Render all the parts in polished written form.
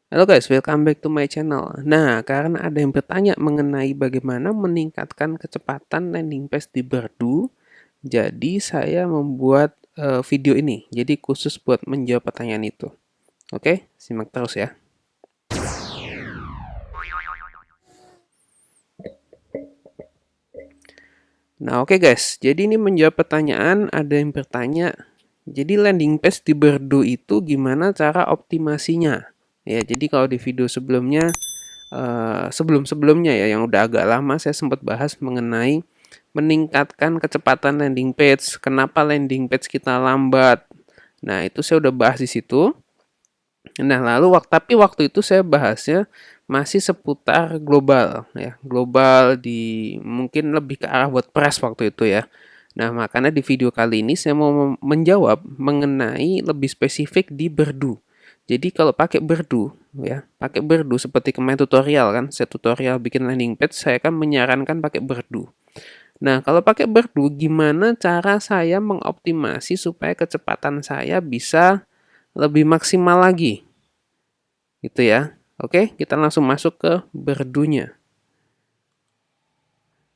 Halo guys, welcome back to my channel. Nah, karena ada yang bertanya mengenai bagaimana meningkatkan kecepatan landing page di Berdu, jadi saya membuat video ini. Jadi khusus buat menjawab pertanyaan itu. Oke, simak terus ya. Nah, oke guys. Jadi ini menjawab pertanyaan, ada yang bertanya, jadi landing page di Berdu itu gimana cara optimasinya? Ya, jadi kalau di video sebelumnya sebelum-sebelumnya ya yang udah agak lama saya sempat bahas mengenai meningkatkan kecepatan landing page. Kenapa landing page kita lambat? Nah, itu saya udah bahas di situ. Nah, lalu tapi waktu itu saya bahasnya masih seputar global ya. Global di mungkin lebih ke arah WordPress waktu itu ya. Nah, makanya di video kali ini saya mau menjawab mengenai lebih spesifik di Berdu. Jadi kalau pakai Berdu ya, pakai Berdu seperti kemarin tutorial kan, saya tutorial bikin landing page, saya kan menyarankan pakai Berdu. Nah, kalau pakai Berdu gimana cara saya mengoptimasi supaya kecepatan saya bisa lebih maksimal lagi? Gitu ya. Oke, kita langsung masuk ke Berdunya.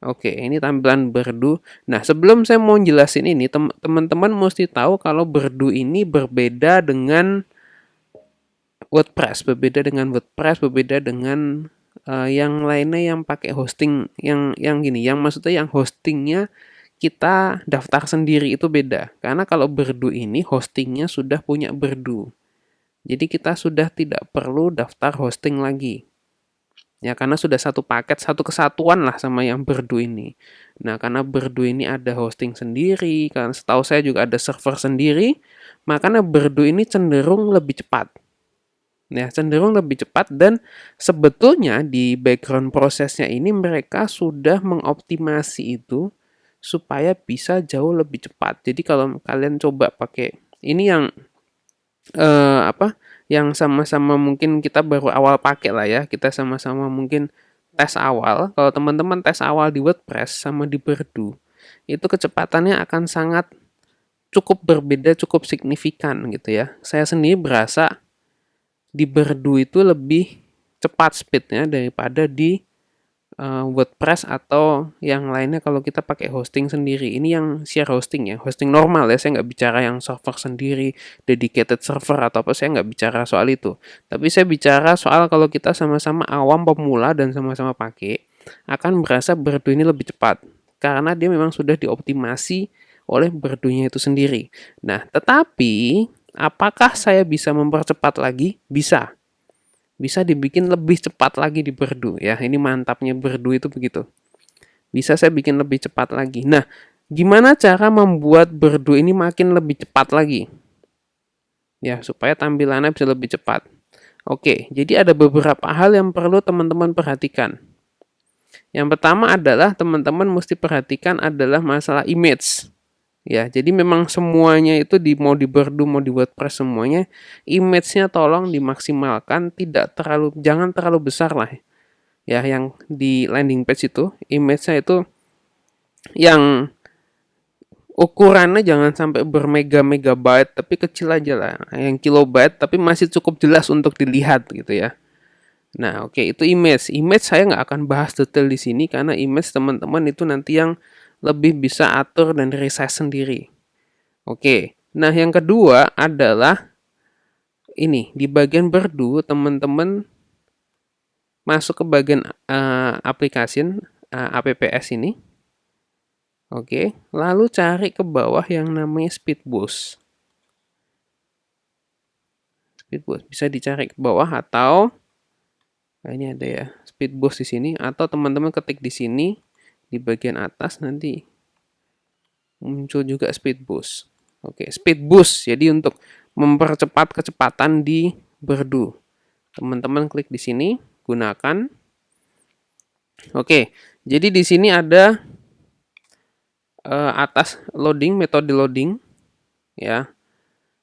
Oke, ini tampilan Berdu. Nah, sebelum saya mau jelasin ini, teman-teman mesti tahu kalau Berdu ini berbeda dengan WordPress, berbeda dengan yang lainnya yang pakai hosting yang gini, yang maksudnya yang hostingnya kita daftar sendiri itu beda. Karena kalau Berdu ini hostingnya sudah punya Berdu. Jadi kita sudah tidak perlu daftar hosting lagi. Ya, karena sudah satu paket, satu kesatuan lah sama yang Berdu ini. Nah, karena Berdu ini ada hosting sendiri, kan setahu saya juga ada server sendiri, makanya Berdu ini cenderung lebih cepat. Ya, cenderung lebih cepat dan sebetulnya di background prosesnya ini mereka sudah mengoptimasi itu supaya bisa jauh lebih cepat. Jadi kalau kalian coba pakai ini yang apa? Yang sama-sama mungkin kita baru awal pakai lah ya. Kita sama-sama mungkin tes awal. Kalau teman-teman tes awal di WordPress sama di Berdu, itu kecepatannya akan sangat cukup berbeda, cukup signifikan gitu ya. Saya sendiri berasa di Berdu itu lebih cepat speednya daripada di WordPress atau yang lainnya kalau kita pakai hosting sendiri. Ini yang share hosting ya, hosting normal ya. Saya nggak bicara yang server sendiri, dedicated server atau apa. Saya nggak bicara soal itu. Tapi saya bicara soal kalau kita sama-sama awam pemula dan sama-sama pakai, akan merasa Berdu ini lebih cepat karena dia memang sudah dioptimasi oleh Berdunya itu sendiri. Nah, tetapi apakah saya bisa mempercepat lagi? Bisa. Bisa dibikin lebih cepat lagi di Berdu ya. Ini mantapnya Berdu itu begitu. Bisa saya bikin lebih cepat lagi. Nah, gimana cara membuat Berdu ini makin lebih cepat lagi? Ya, supaya tampilannya bisa lebih cepat. Oke, jadi ada beberapa hal yang perlu teman-teman perhatikan. Yang pertama adalah teman-teman mesti perhatikan adalah masalah image. Ya, jadi memang semuanya itu mau di Berdu, mau di WordPress semuanya, image-nya tolong dimaksimalkan, jangan terlalu besar lah. Ya, yang di landing page itu, image-nya itu yang ukurannya jangan sampai bermega-megabyte, tapi kecil aja lah. Yang kilobyte, tapi masih cukup jelas untuk dilihat gitu ya. Nah, oke, itu image. Image saya nggak akan bahas detail di sini, karena image teman-teman itu nanti yang lebih bisa atur dan resize sendiri. Oke, nah yang kedua adalah ini di bagian Berdu teman-teman masuk ke bagian application apps ini. Oke, lalu cari ke bawah yang namanya speed boost. Speed boost bisa dicari ke bawah atau ini ada ya speed boost di sini atau teman-teman ketik di sini di bagian atas nanti muncul juga speed boost. Oke, speed boost. Jadi untuk mempercepat kecepatan di Berdu. Teman-teman klik di sini, gunakan. Oke, jadi di sini ada atas loading, metode loading, ya,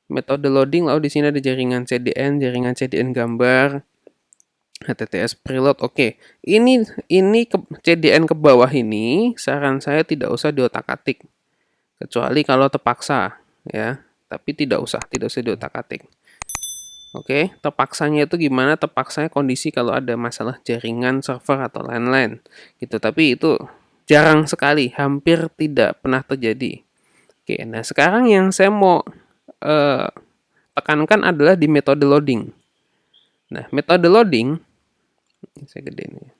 metode loading. Lalu di sini ada jaringan CDN gambar, HTTPS preload. Oke, ini CDN ke bawah ini saran saya tidak usah diotak-atik, kecuali kalau terpaksa, ya. Tapi tidak usah diotak-atik. Oke, terpaksanya itu gimana? Terpaksanya kondisi kalau ada masalah jaringan, server, atau lain-lain gitu. Tapi itu jarang sekali, hampir tidak pernah terjadi. Oke, nah sekarang yang saya mau eh, tekankan adalah di metode loading. Nah, metode loading, saya gedein ya.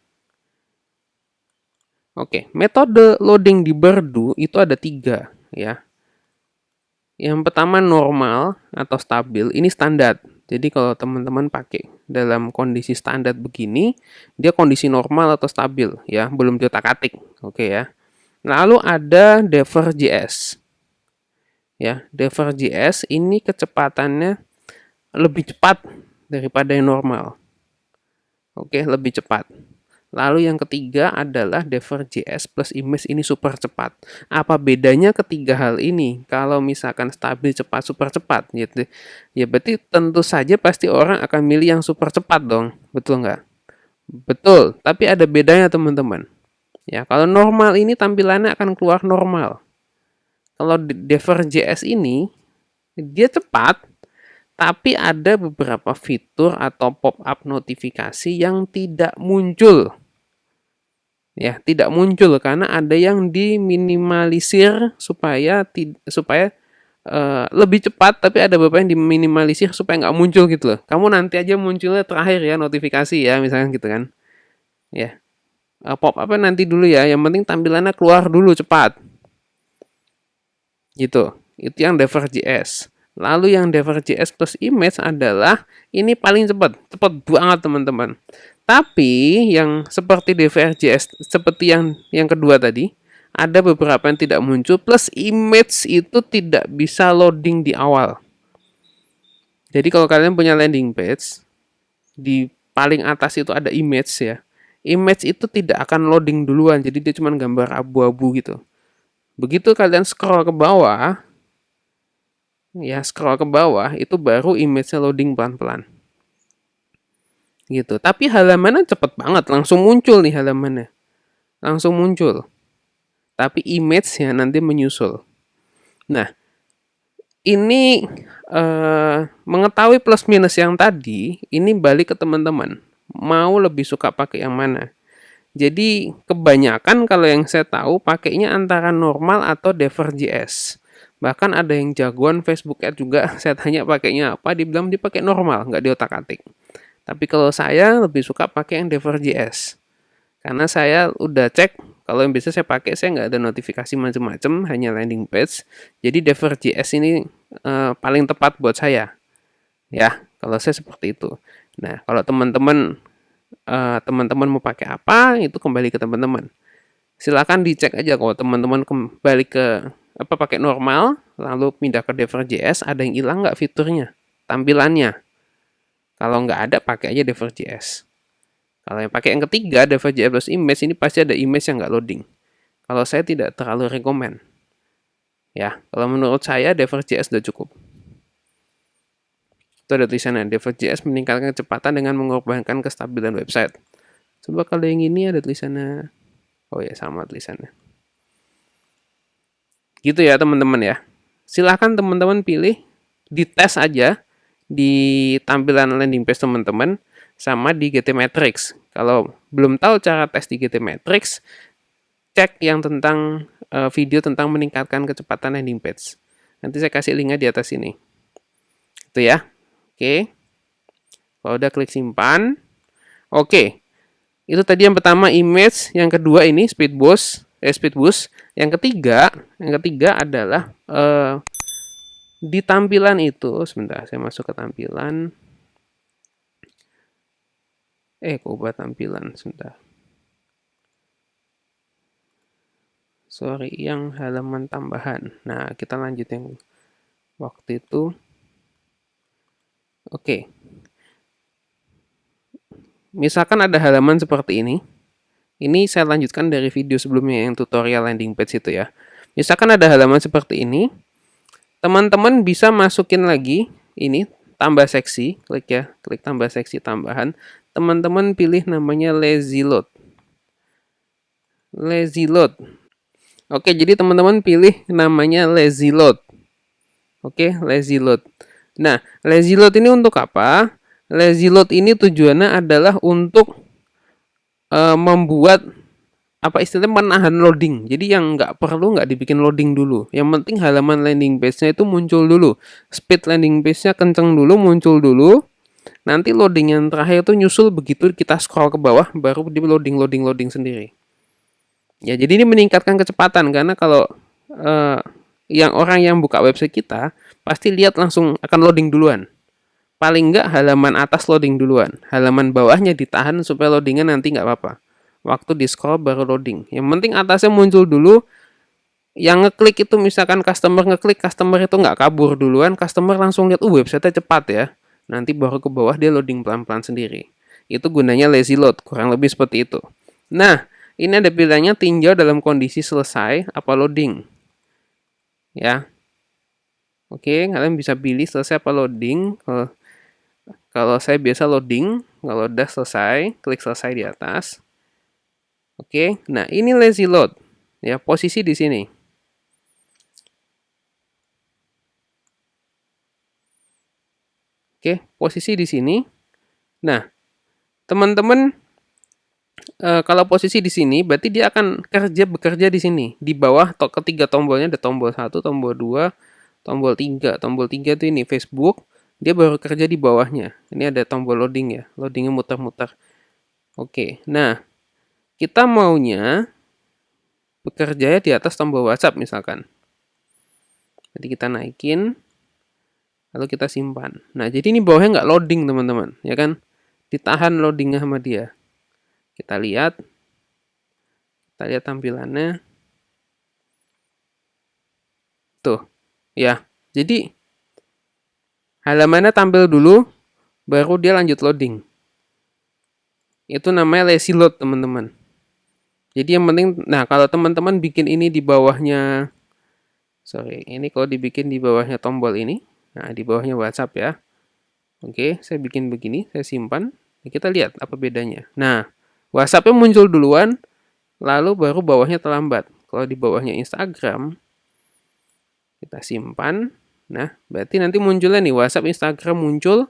Oke, metode loading di Berdu itu ada 3 ya. Yang pertama normal atau stabil, ini standar. Jadi kalau teman-teman pakai dalam kondisi standar begini, dia kondisi normal atau stabil ya, belum diotak-atik. Oke ya. Lalu ada Dever.js. Ya, Dever.js ini kecepatannya lebih cepat daripada yang normal. Oke, lebih cepat. Lalu yang ketiga adalah Dever.js plus image, ini super cepat. Apa bedanya ketiga hal ini? Kalau misalkan stabil, cepat, super cepat gitu. Ya berarti tentu saja pasti orang akan milih yang super cepat dong. Betul nggak? Betul, tapi ada bedanya teman-teman. Ya, kalau normal ini tampilannya akan keluar normal. Kalau Dever.js ini dia cepat, tapi ada beberapa fitur atau pop-up notifikasi yang tidak muncul. Ya, tidak muncul karena ada yang diminimalisir supaya lebih cepat, tapi ada beberapa yang diminimalisir supaya nggak muncul gitu loh. Kamu nanti aja munculnya terakhir ya notifikasi ya, misalnya gitu kan. Ya, pop-up nanti dulu ya, yang penting tampilannya keluar dulu cepat. Gitu. Itu yang Dever.js. Lalu yang Dever.js plus image adalah ini paling cepat banget teman-teman. Tapi yang seperti Dever.js, seperti yang kedua tadi, ada beberapa yang tidak muncul, plus image itu tidak bisa loading di awal. Jadi kalau kalian punya landing page, di paling atas itu ada image ya. Image itu tidak akan loading duluan, jadi dia cuma gambar abu-abu gitu. Begitu kalian scroll ke bawah, ya scroll ke bawah, itu baru image-nya loading pelan-pelan. Gitu. Tapi halamannya cepet banget, langsung muncul nih halamannya. Langsung muncul. Tapi image-nya nanti menyusul. Nah, ini mengetahui plus minus yang tadi, ini balik ke teman-teman. Mau lebih suka pakai yang mana? Jadi kebanyakan kalau yang saya tahu pakainya antara normal atau Dever.js. Bahkan ada yang jagoan Facebook Ads juga, saya tanya pakainya apa, dibilang dipakai normal, nggak diotak-atik. Tapi kalau saya lebih suka pakai yang Dever.js. Karena saya udah cek, kalau yang biasa saya pakai, saya nggak ada notifikasi macam-macam, hanya landing page. Jadi Dever.js ini paling tepat buat saya. Ya, kalau saya seperti itu. Nah, kalau teman-teman mau pakai apa, itu kembali ke teman-teman. Silakan dicek aja kalau teman-teman kembali ke pakai normal, lalu pindah ke Dever.js, ada yang hilang nggak fiturnya, tampilannya. Kalau nggak ada, pakai aja Dever.js. Kalau yang pakai yang ketiga, Dever.js plus image, ini pasti ada image yang nggak loading. Kalau saya tidak terlalu rekomen. Ya, kalau menurut saya Dever.js sudah cukup. Itu ada tulisannya, Dever.js meningkatkan kecepatan dengan mengorbankan kestabilan website. Coba kalau yang ini ada tulisannya, oh ya sama tulisannya. Gitu ya teman-teman ya. Silahkan teman-teman pilih, dites aja di tampilan landing page teman-teman sama di GTmetrix. Kalau belum tahu cara tes di GTmetrix, cek yang tentang video tentang meningkatkan kecepatan landing page. Nanti saya kasih linknya di atas ini. Itu ya. Oke. Kalau udah klik simpan. Oke. Itu tadi yang pertama image, yang kedua ini speed boost. Yang ketiga adalah di tampilan itu, sebentar saya masuk ke tampilan. Kok ubah tampilan sebentar. Sorry, yang halaman tambahan. Nah, kita lanjut yang waktu itu. Oke. Misalkan ada halaman seperti ini. Ini saya lanjutkan dari video sebelumnya yang tutorial landing page itu ya. Misalkan ada halaman seperti ini. Teman-teman bisa masukin lagi ini tambah seksi, klik tambah seksi tambahan. Teman-teman pilih namanya lazy load. Oke, jadi teman-teman pilih namanya lazy load. Oke, lazy load. Nah, lazy load ini untuk apa? Lazy load ini tujuannya adalah untuk membuat apa istilahnya menahan loading. Jadi yang nggak perlu nggak dibikin loading dulu. Yang penting halaman landing page-nya itu muncul dulu. Speed landing page-nya kenceng dulu, muncul dulu. Nanti loading yang terakhir itu nyusul begitu kita scroll ke bawah, baru di loading sendiri. Ya, jadi ini meningkatkan kecepatan karena kalau yang orang yang buka website kita pasti lihat langsung akan loading duluan. Paling nggak halaman atas loading duluan, halaman bawahnya ditahan supaya loadingnya nanti nggak apa-apa. Waktu di scroll baru loading. Yang penting atasnya muncul dulu. Yang ngeklik itu misalkan customer ngeklik, customer itu nggak kabur duluan, customer langsung lihat, website-nya cepat ya. Nanti baru ke bawah dia loading pelan-pelan sendiri. Itu gunanya lazy load, kurang lebih seperti itu. Nah, ini ada pilihannya tinjau dalam kondisi selesai apa loading. Ya. Oke, kalian bisa pilih selesai apa loading. Kalau saya biasa loading, kalau udah selesai, klik selesai di atas. Oke, nah ini lazy load. Ya, posisi di sini. Oke, posisi di sini. Nah, teman-teman kalau posisi di sini berarti dia akan bekerja di sini. Di bawah ketiga tombolnya ada tombol 1, tombol 2, tombol 3. Tombol 3 itu ini Facebook, dia baru kerja di bawahnya. Ini ada tombol loading ya, loadingnya muter-muter. Oke, nah kita maunya bekerja di atas tombol WhatsApp misalkan. Jadi kita naikin, lalu kita simpan. Nah, jadi ini bawahnya nggak loading teman-teman, ya kan? Ditahan loadingnya sama dia. Kita lihat tampilannya. Tuh, ya. Jadi halamannya tampil dulu, baru dia lanjut loading. Itu namanya lazy load teman-teman. Jadi yang penting, nah kalau teman-teman bikin ini di bawahnya, ini kalau dibikin di bawahnya tombol ini, nah di bawahnya WhatsApp ya. Oke, saya bikin begini, saya simpan. Kita lihat apa bedanya. Nah, WhatsApp-nya muncul duluan, lalu baru bawahnya terlambat. Kalau di bawahnya Instagram, kita simpan. Nah, berarti nanti munculnya nih WhatsApp, Instagram muncul,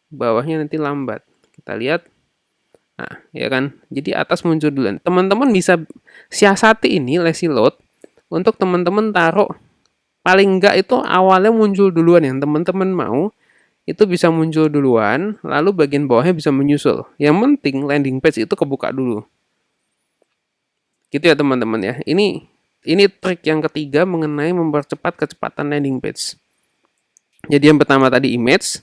bawahnya nanti lambat. Kita lihat. Nah, ya kan? Jadi atas muncul duluan. Teman-teman bisa siasati ini lazy load untuk teman-teman taruh paling enggak itu awalnya muncul duluan yang teman-teman mau. Itu bisa muncul duluan, lalu bagian bawahnya bisa menyusul. Yang penting landing page itu kebuka dulu. Gitu ya teman-teman ya. Ini trik yang ketiga mengenai mempercepat kecepatan landing page. Jadi yang pertama tadi image,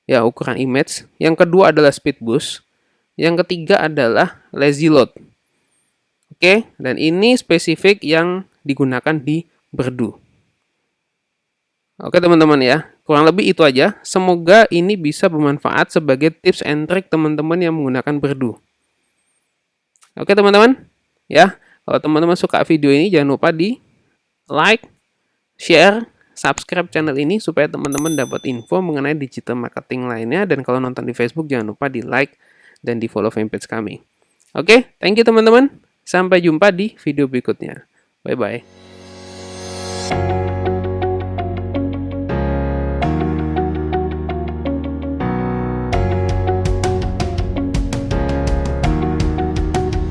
ya ukuran image. Yang kedua adalah speed boost. Yang ketiga adalah lazy load. Oke, dan ini spesifik yang digunakan di Berdu. Oke teman-teman ya, kurang lebih itu aja. Semoga ini bisa bermanfaat sebagai tips and trick teman-teman yang menggunakan Berdu. Oke teman-teman, ya. Kalau teman-teman suka video ini, jangan lupa di like, share, subscribe channel ini supaya teman-teman dapat info mengenai digital marketing lainnya. Dan kalau nonton di Facebook, jangan lupa di like dan di follow fanpage kami. Oke, thank you teman-teman. Sampai jumpa di video berikutnya. Bye-bye.